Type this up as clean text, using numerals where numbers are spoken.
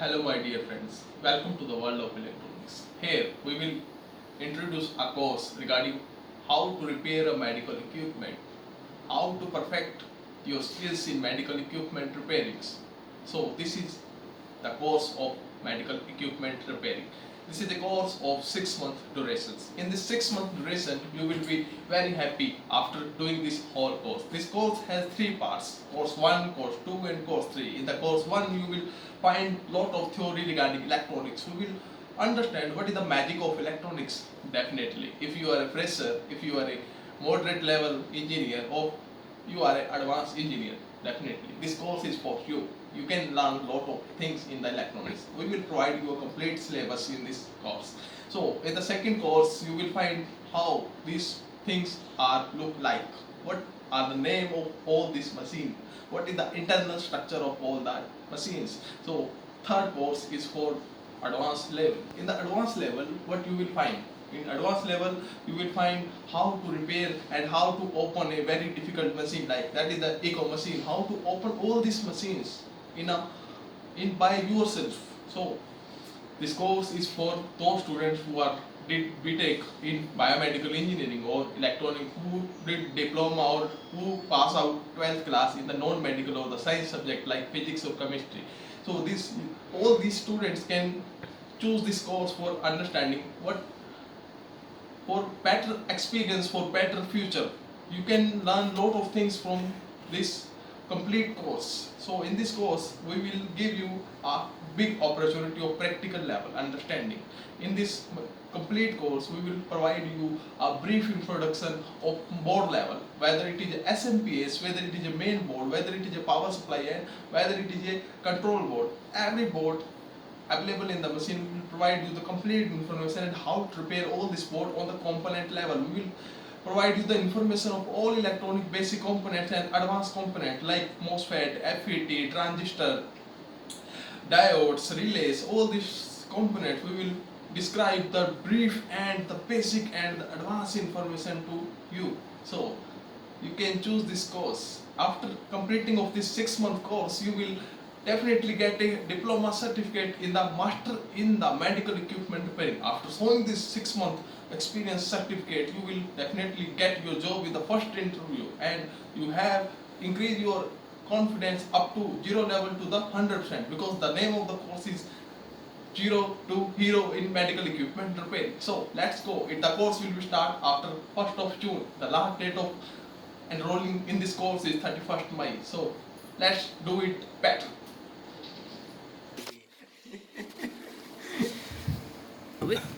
Hello, my dear friends. Welcome to the world of electronics. Here we will introduce a course regarding how to repair a medical equipment, how to perfect your skills in medical equipment repairing. So, this is the course of medical equipment repairing. This is a course of 6 month durations. In this 6 month duration, you will be very happy after doing this whole course. This course has three parts: course 1, course 2, and course 3. In the course 1, you will find lot of theory regarding electronics. You will understand what is the magic of electronics. Definitely, if you are a fresher, if you are a moderate level engineer, or you are an advanced engineer, definitely this course is for you. You can learn a lot of things in the electronics. We will provide you a complete syllabus in this course. So in the second course, you will find how these things are look like, what are the name of all these machines, what is the internal structure of all that machines. So third course is for advanced level. In the advanced level, what you will find, in advanced level you will find how to repair and how to open a very difficult machine, like that is the eco machine, how to open all these machines in by yourself. So this course is for those students who are did BTech in biomedical engineering or electronic, who did diploma or who pass out 12th class in the non-medical or the science subject like physics or chemistry. So this all these students can choose this course for understanding what, for better experience, for better future. You can learn lot of things from this complete course. So in this course we will give you a big opportunity of practical level understanding. In this complete course we will provide you a brief introduction of board level, whether it is a SMPS, whether it is a main board, whether it is a power supply, and whether it is a control board. Every board available in the machine will provide you the complete information and how to repair all this board on the component level. We will provide you the information of all electronic basic components and advanced components like MOSFET, FET, transistor, diodes, relays. All these components we will describe the brief and the basic and the advanced information to you. So you can choose this course. After completing of this 6 month course, you will definitely get a diploma certificate in the master in the medical equipment repairing. After showing this 6 month experience certificate, you will definitely get your job with the first interview, and you have increased your confidence up to zero level to the 100%, because the name of the course is Zero to Hero in Medical Equipment Repairing. So let's go. The course will be start after 1st of June. The last date of enrolling in this course is 31st May. So let's do it better.